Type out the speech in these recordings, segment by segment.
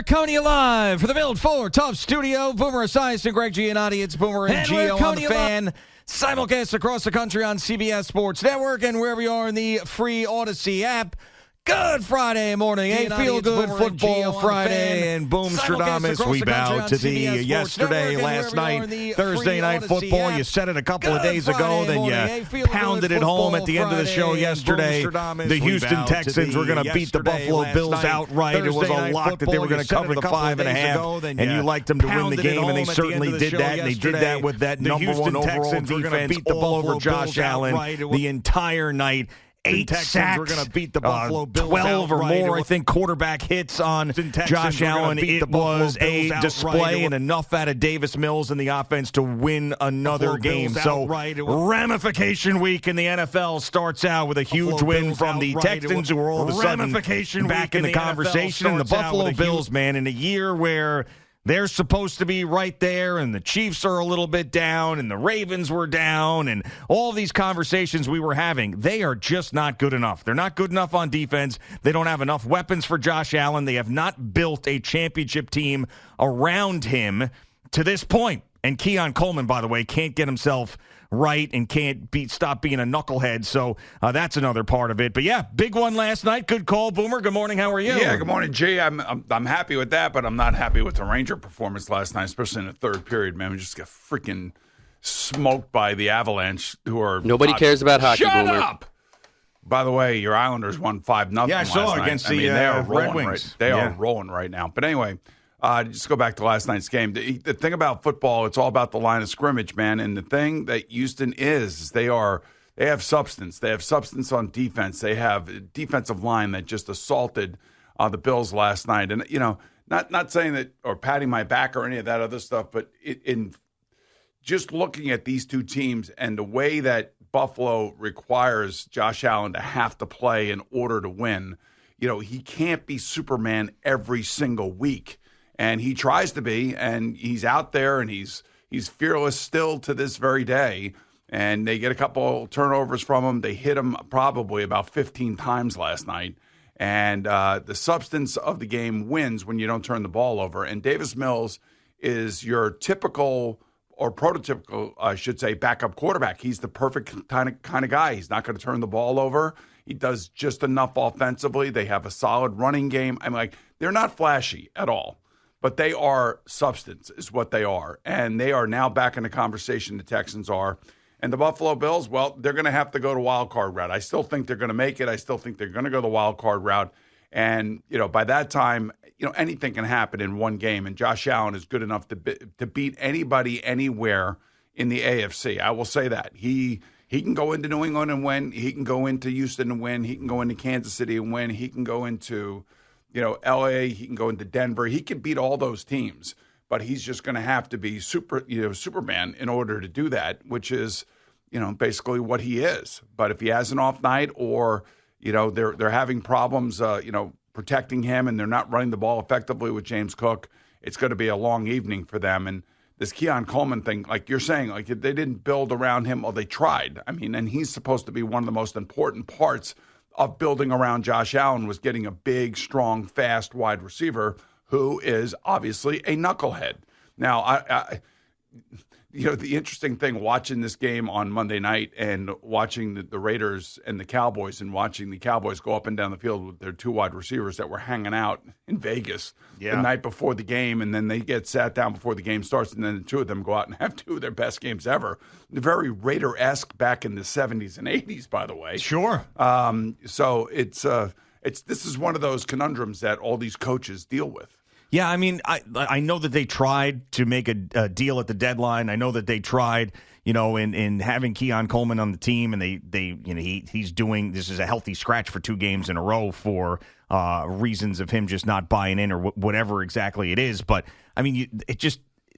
we're coming to you live for the Build for Tough studio. Boomer Esiason and Greg Giannotti. It's Boomer and Gio on the fan. Simulcast across the country on CBS Sports Network and wherever you are in the free Odyssey app. Good Friday morning, feel-good football Friday, and boom, Stradamus, we bow to the yesterday, last night, Thursday night football. You said it a couple of days ago, then you pounded it home at the end of the show yesterday. The Houston Texans were going to beat the Buffalo Bills outright. It was a lock that they were going to cover the 5.5, and you liked them to win the game, and they certainly did that, and they did that with that number one overall defense all over Josh Allen the entire night. 8 sacks, we're going to beat the Buffalo Bills 12 or more, I think, quarterback hits on Josh Allen. It was a display and enough out of Davis Mills in the offense to win another game. So ramification week in the NFL starts out with a huge win from the Texans, who are all of a sudden back in the conversation. And the Buffalo Bills, man, in a year where they're supposed to be right there, and the Chiefs are a little bit down, and the Ravens were down, and all these conversations we were having, they are just not good enough. They're not good enough on defense. They don't have enough weapons for Josh Allen. They have not built a championship team around him to this point. And Keon Coleman, by the way, can't get himself right and can't stop being a knucklehead. So that's another part of it. But yeah, big one last night. Good call, Boomer. Good morning. How are you? Yeah, good morning, G. I'm happy with that, but I'm not happy with the Ranger performance last night, especially in the third period. Man, we just got freaking smoked by the Avalanche, who are nobody cares about hockey. Shut Boomer. up. By the way, your Islanders won 5-0. Yeah, I saw against the they are rolling Red Wings. They are rolling right now. But anyway. Just go back to last night's game. The thing about football, it's all about the line of scrimmage, man. And the thing that Houston is they have substance. They have substance on defense. They have a defensive line that just assaulted the Bills last night. And, you know, not saying that or patting my back or any of that other stuff, but in just looking at these two teams and the way that Buffalo requires Josh Allen to have to play in order to win, you know, he can't be Superman every single week. And he tries to be, and he's out there, and he's fearless still to this very day. And they get a couple turnovers from him. They hit him probably about 15 times last night. And the substance of the game wins when you don't turn the ball over. And Davis Mills is your typical or prototypical, I should say, backup quarterback. He's the perfect kind of guy. He's not going to turn the ball over. He does just enough offensively. They have a solid running game. I'm like, they're not flashy at all. But they are substance is what they are. And they are now back in the conversation, the Texans are. And the Buffalo Bills, well, they're going to have to go to wild card route. I still think they're going to make it. I still think they're going to go the wild card route. And, you know, by that time, you know, anything can happen in one game. And Josh Allen is good enough to beat anybody anywhere in the AFC. I will say that. He can go into New England and win. He can go into Houston and win. He can go into Kansas City and win. He can go into L.A., he can go into Denver. He can beat all those teams, but he's just going to have to be Superman in order to do that, which is, you know, basically what he is. But if he has an off night or, you know, they're having problems, protecting him and they're not running the ball effectively with James Cook, it's going to be a long evening for them. And this Keon Coleman thing, like you're saying, like they didn't build around him, or they tried. I mean, and he's supposed to be one of the most important parts of building around Josh Allen was getting a big, strong, fast wide receiver who is obviously a knucklehead. Now, the interesting thing watching this game on Monday night and watching the Raiders and the Cowboys and watching the Cowboys go up and down the field with their two wide receivers that were hanging out in Vegas the night before the game, and then they get sat down before the game starts, and then the two of them go out and have two of their best games ever. Very Raider-esque back in the 70s and 80s, by the way. Sure. So this is one of those conundrums that all these coaches deal with. Yeah, I mean, I know that they tried to make a deal at the deadline. I know that they tried, you know, in having Keon Coleman on the team, and he's doing this is a healthy scratch for 2 games in a row for reasons of him just not buying in or whatever exactly it is. But I mean,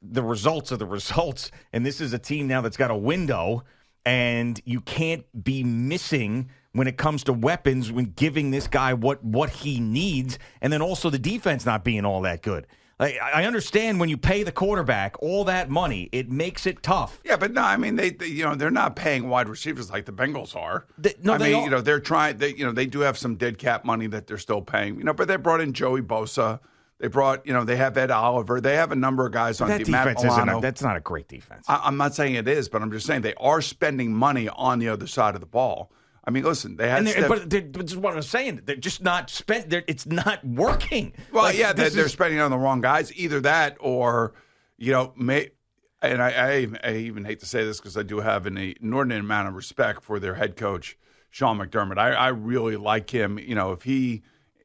the results are the results, and this is a team now that's got a window, and you can't be missing when it comes to weapons when giving this guy what he needs, and then also the defense not being all that good. I understand when you pay the quarterback all that money, it makes it tough. Yeah, but no, I mean they're not paying wide receivers like the Bengals are. They're trying. They do have some dead cap money that they're still paying. But they brought in Joey Bosa. They brought, they have Ed Oliver. They have a number of guys on that defense that's not a great defense. I'm not saying it is, but I'm just saying they are spending money on the other side of the ball. I mean, listen, they had. But just what I'm saying, they're just not spent. It's not working. Well, they're spending on the wrong guys. Either that, or and I even hate to say this because I do have an inordinate amount of respect for their head coach, Sean McDermott. I really like him.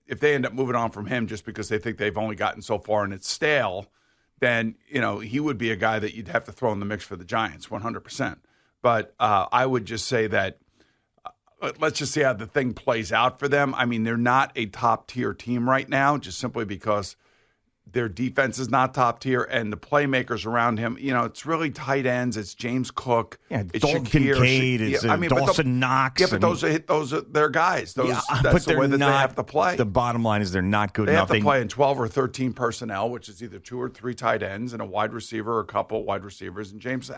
If they end up moving on from him just because they think they've only gotten so far and it's stale, then, he would be a guy that you'd have to throw in the mix for the Giants, 100%. But I would just say that let's just see how the thing plays out for them. I mean, they're not a top-tier team right now just simply because their defense is not top tier, and the playmakers around him, it's really tight ends. It's James Cook. Yeah, it's Dalton Kincaid. It's Dawson Knox. Yeah, but those are their guys. That's the way that they have to play. The bottom line is they're not good enough. They have to play in 12 or 13 personnel, which is either 2 or 3 tight ends and a wide receiver or a couple wide receivers and James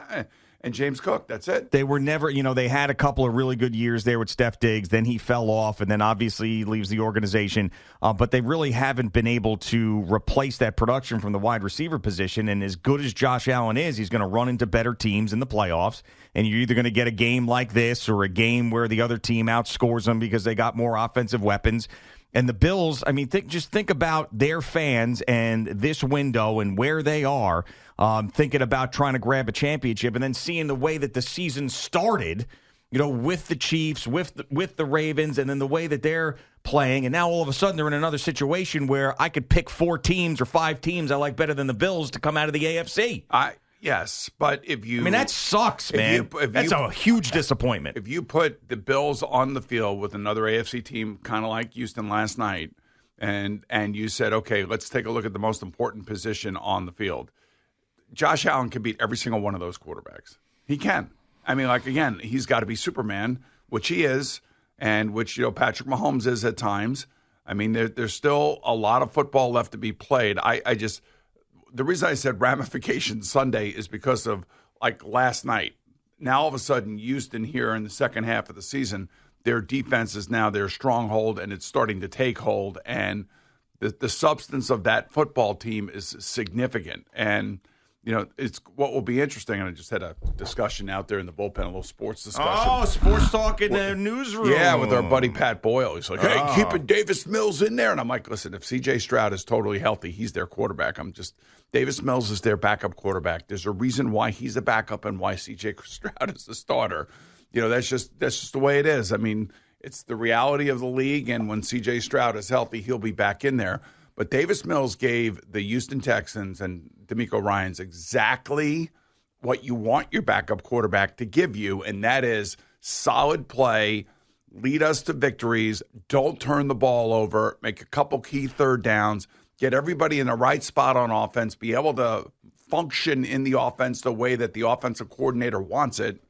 Cook. That's it. They were never, they had a couple of really good years there with Steph Diggs. Then he fell off, and then obviously he leaves the organization. But they really haven't been able to replace that production from the wide receiver position. And as good as Josh Allen is, he's going to run into better teams in the playoffs. And you're either going to get a game like this or a game where the other team outscores them because they got more offensive weapons. And the Bills, I mean, just think about their fans and this window and where they are, thinking about trying to grab a championship and then seeing the way that the season started, with the Chiefs, with the Ravens, and then the way that they're playing. And now all of a sudden they're in another situation where I could pick 4 teams or 5 teams I like better than the Bills to come out of the AFC. Yes, but that sucks, man. That's a huge disappointment. If you put the Bills on the field with another AFC team, kind of like Houston last night, and you said, okay, let's take a look at the most important position on the field. Josh Allen can beat every single one of those quarterbacks. He can. I mean, again, he's got to be Superman, which he is, and which, Patrick Mahomes is at times. I mean, there's still a lot of football left to be played. The reason I said ramifications Sunday is because of, last night. Now, all of a sudden, Houston here in the second half of the season, their defense is now their stronghold, and it's starting to take hold. And the substance of that football team is significant. And, it's what will be interesting. And I just had a discussion out there in the bullpen, a little sports discussion. Oh, sports talk in the newsroom. Yeah, with our buddy Pat Boyle. He's like, hey, keeping Davis Mills in there. And I'm like, listen, if C.J. Stroud is totally healthy, he's their quarterback. Davis Mills is their backup quarterback. There's a reason why he's a backup and why C.J. Stroud is the starter. That's just the way it is. I mean, it's the reality of the league, and when C.J. Stroud is healthy, he'll be back in there. But Davis Mills gave the Houston Texans and D'Amico Ryans exactly what you want your backup quarterback to give you, and that is solid play, lead us to victories, don't turn the ball over, make a couple key third downs, get everybody in the right spot on offense, be able to function in the offense the way that the offensive coordinator wants it.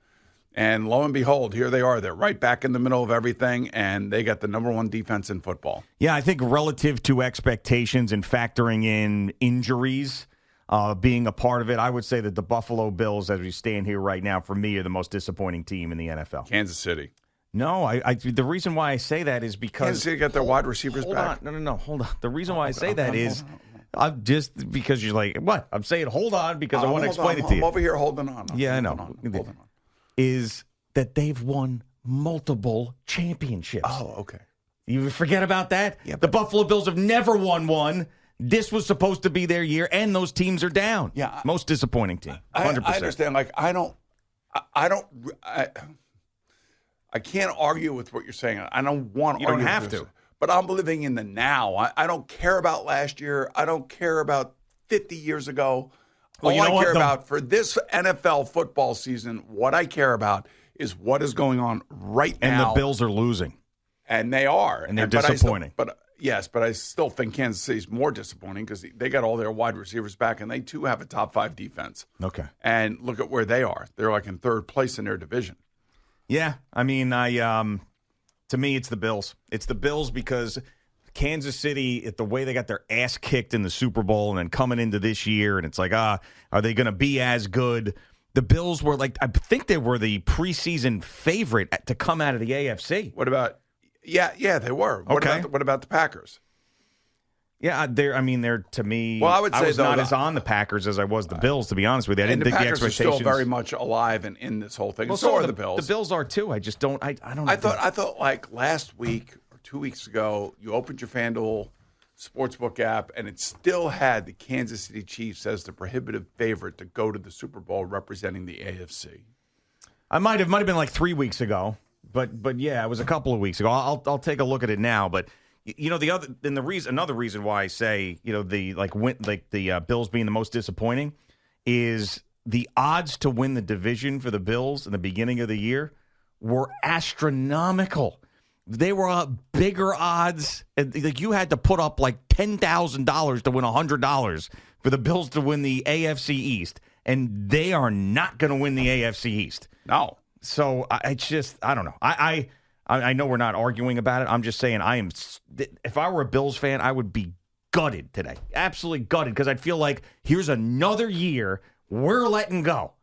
And lo and behold, here they are. They're right back in the middle of everything, and they got the number 1 defense in football. Yeah, I think relative to expectations and factoring in injuries being a part of it, I would say that the Buffalo Bills, as we stand here right now, for me, are the most disappointing team in the NFL. Kansas City. No, the reason why I say that is because Kansas City got their wide receivers back. No, hold on. The reason why I say that is I'm just because you're like, what? I'm saying hold on because I want to explain it to you. I'm over here holding on. Yeah, I know. Hold on. Is that they've won multiple championships. Oh, okay. You forget about that? Yeah, the Buffalo Bills have never won one. This was supposed to be their year, and those teams are down. Yeah, most disappointing team. 100%. I understand. I can't argue with what you're saying. I don't want to argue. You don't have to. But I'm living in the now. I don't care about last year. I don't care about 50 years ago. All I care about for this NFL football season, what I care about is what is going on right now. And the Bills are losing. And they are. And they're disappointing. But I still think Kansas City's more disappointing because they got all their wide receivers back, and they, too, have a top 5 defense. Okay. And look at where they are. They're in 3rd place in their division. Yeah. I mean, to me, it's the Bills. It's the Bills because Kansas City, the way they got their ass kicked in the Super Bowl and then coming into this year, and it's like, are they going to be as good? The Bills were I think they were the preseason favorite to come out of the AFC. What about, yeah, they were. Okay. What about the Packers? Yeah, they're to me. Well, I would say was though, not as on the Packers as I was the Bills. To be honest with you, I didn't and the think Packers the are expectations. still very much alive and in this whole thing. Well, so are the Bills. The Bills are too. I just don't. I don't. I thought like last week or 2 weeks ago, you opened your FanDuel Sportsbook app, and it still had the Kansas City Chiefs as the prohibitive favorite to go to the Super Bowl representing the AFC. I might have been like 3 weeks ago, but yeah, it was a couple of weeks ago. I'll take a look at it now, but. Another reason why I say the Bills being the most disappointing is the odds to win the division for the Bills in the beginning of the year were astronomical. They were bigger odds. Like you had to put up like $10,000 to win $100 for the Bills to win the AFC East, and they are not going to win the AFC East. No. So I don't know. I know we're not arguing about it. I'm just saying if I were a Bills fan, I would be gutted today. Absolutely gutted because I'd feel like here's another year we're letting go.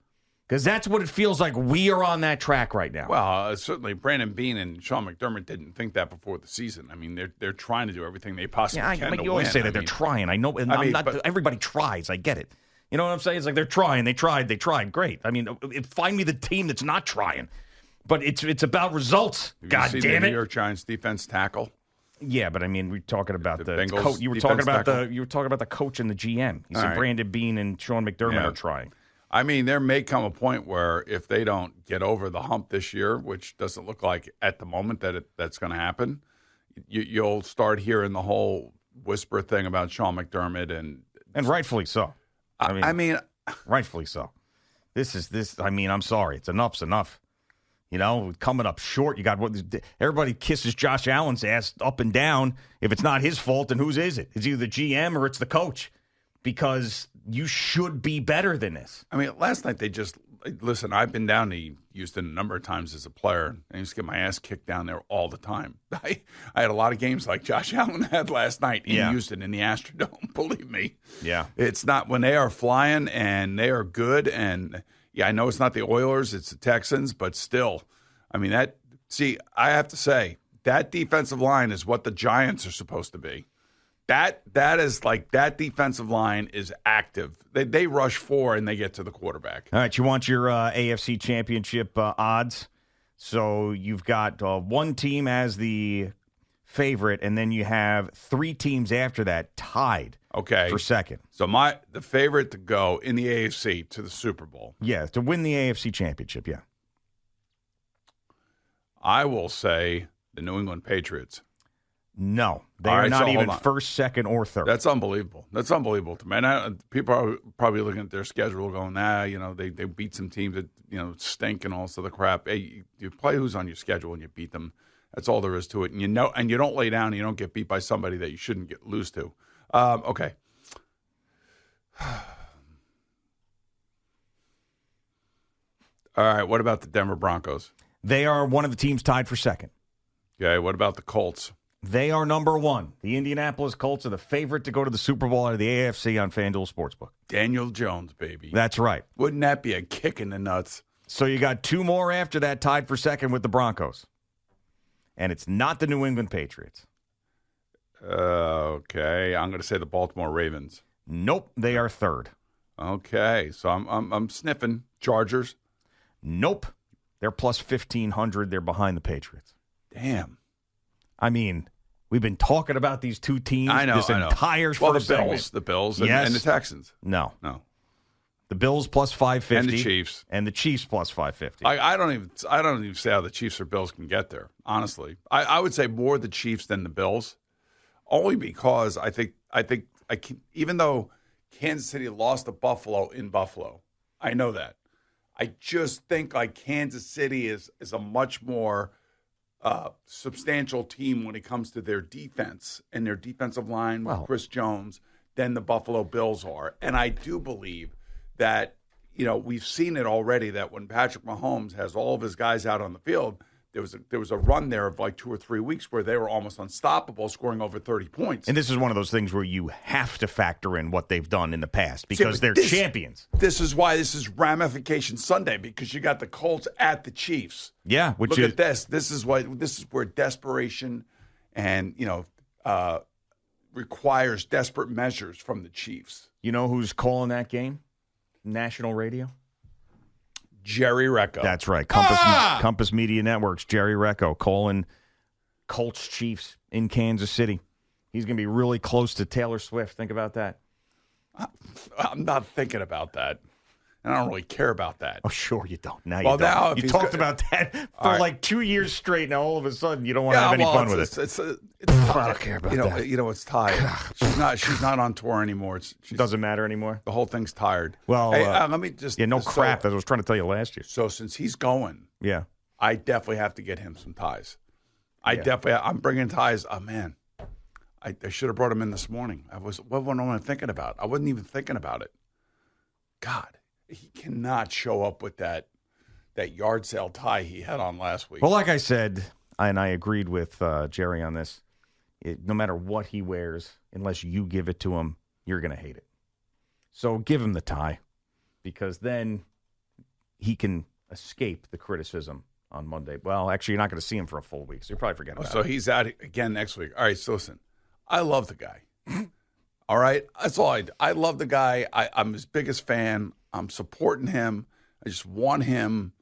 Because that's what it feels like. We are on that track right now. Well, certainly Brandon Beane and Sean McDermott didn't think that before the season. I mean, they're trying to do everything they possibly can to win. You always say that they're trying. I know. Everybody tries. I get it. You know what I'm saying? It's like they're trying. They tried. Great. I mean, find me the team that's not trying. But it's about results. God damn it! The New York Giants defense tackle. Yeah, but I mean, we're talking about the Bengals coach. You were talking about tackle. the coach and the GM. You said Brandon Beane and Sean McDermott are trying. I mean, there may come a point where if they don't get over the hump this year, which doesn't look like at the moment that's going to happen, you'll start hearing the whole whisper thing about Sean McDermott and rightfully so. I mean, rightfully so. This. I mean, I'm sorry. Enough's enough. You know, coming up short, you got everybody kisses Josh Allen's ass up and down. If it's not his fault, then whose is it? It's either the GM or it's the coach because you should be better than this. I mean, last night listen, I've been down to Houston a number of times as a player, and I used to get my ass kicked down there all the time. I had a lot of games like Josh Allen had last night in Houston in the Astrodome, believe me. Yeah. It's not when they are flying and they are good and – yeah, I know it's not the Oilers, it's the Texans, but still, I mean, I have to say, that defensive line is what the Giants are supposed to be. That is like, that defensive line is active. They rush 4 and they get to the quarterback. All right, you want your AFC Championship odds? So you've got one team as the favorite, and then you have 3 teams after that tied. Okay. For second. So the favorite to go in the AFC to the Super Bowl. Yeah, to win the AFC Championship, yeah. I will say the New England Patriots. No. They are not even first, second, or third. That's unbelievable. That's unbelievable to me. And people are probably looking at their schedule going, they beat some teams that, stink and all this other crap. Hey, you play who's on your schedule and you beat them. That's all there is to it. And you don't lay down and you don't get beat by somebody that you shouldn't lose to. Okay. All right. What about the Denver Broncos? They are one of the teams tied for second. Okay. What about the Colts? They are number 1. The Indianapolis Colts are the favorite to go to the Super Bowl out of the AFC on FanDuel Sportsbook. Daniel Jones, baby. That's right. Wouldn't that be a kick in the nuts? So you got 2 more after that tied for second with the Broncos. And it's not the New England Patriots. Okay, I'm going to say the Baltimore Ravens. Nope, they are third. Okay, so I'm sniffing Chargers. Nope, they're plus 1,500. They're behind the Patriots. Damn. I mean, we've been talking about these 2 teams. I know. Entire first segment. The Bills, yes. and the Texans. No. The Bills plus 550, and the Chiefs, plus 550. I don't even say how the Chiefs or Bills can get there. Honestly, I would say more the Chiefs than the Bills. Only because I think I can, even though Kansas City lost to Buffalo in Buffalo, I know that. I just think like Kansas City is a much more substantial team when it comes to their defense and their defensive line with Chris Jones than the Buffalo Bills are. And I do believe that, we've seen it already that when Patrick Mahomes has all of his guys out on the field, there was a run there of like 2 or 3 weeks where they were almost unstoppable, scoring over 30 points. And this is one of those things where you have to factor in what they've done in the past because they're champions. This is why this is Ramification Sunday, because you got the Colts at the Chiefs. Yeah, look at this. This is where desperation and requires desperate measures from the Chiefs. You know who's calling that game? National radio? Jerry Recco. That's right. Compass Media Networks, Jerry Recco calling Colts Chiefs in Kansas City. He's going to be really close to Taylor Swift. Think about that. I'm not thinking about that. And I don't really care about that. Oh, sure you don't. Now Well, you don't. now, if You he's talked go- about that for All right. like 2 years straight. Now all of a sudden you don't want to have any fun with it. It's I don't care about you know, that. You know, it's tired. She's not on tour anymore. She's, Doesn't matter anymore. the whole thing's tired. Well, hey, let me just Yeah, no so- crap. That's what I was trying to tell you last year. So since he's going, Yeah. I definitely have to get him some ties. I'm bringing ties. Oh man, I should have brought him in this morning. What was I thinking about? I wasn't even thinking about it. God, he cannot show up with that yard sale tie he had on last week. Well, like I said, and I agreed with Jerry on this, no matter what he wears, unless you give it to him, you're going to hate it. So give him the tie, because then he can escape the criticism on Monday. Well, actually, you're not going to see him for a full week, so you'll probably forget about it. So he's out again next week. All right, so listen, I love the guy. All right, that's all I love the guy. I'm his biggest fan. I'm supporting him. I just want him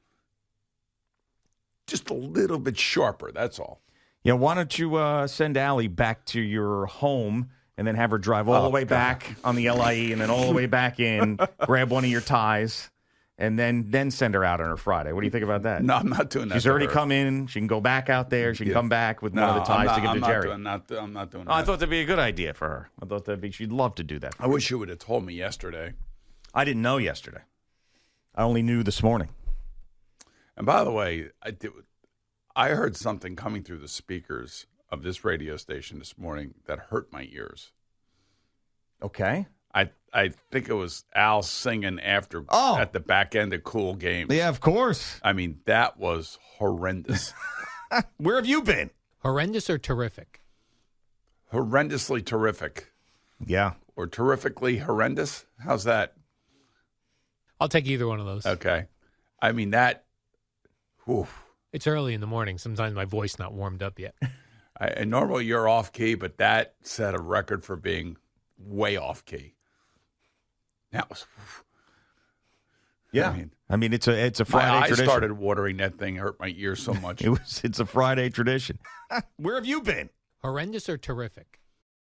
just a little bit sharper. That's all. Yeah, why don't you send Allie back to your home and then have her drive all the way back on the LIE and then all the way back in, grab one of your ties, and then send her out on her Friday. What do you think about that? No, I'm not doing that. She's to already her. come in. She can go back out there. She can come back with one of the ties to give to Jerry. I'm not doing Oh, that. I thought that'd be a good idea for her. I thought she'd love to do that. I wish you would have told me yesterday. I didn't know yesterday. I only knew this morning. And by the way, I heard something coming through the speakers of this radio station this morning that hurt my ears. Okay. I think it was Al singing at the back end of Cool Games. Yeah, of course. I mean, that was horrendous. Where have you been? Horrendous or terrific? Horrendously terrific. Yeah. Or terrifically horrendous. How's that? I'll take either one of those. Okay. I mean, that. Whew. It's early in the morning. Sometimes my voice not warmed up yet. And normally you're off key, but that set a record for being way off key. That was. Yeah. I mean it's a Friday tradition. I started watering that thing. Hurt my ears so much. It's a Friday tradition. Where have you been? Horrendous or terrific?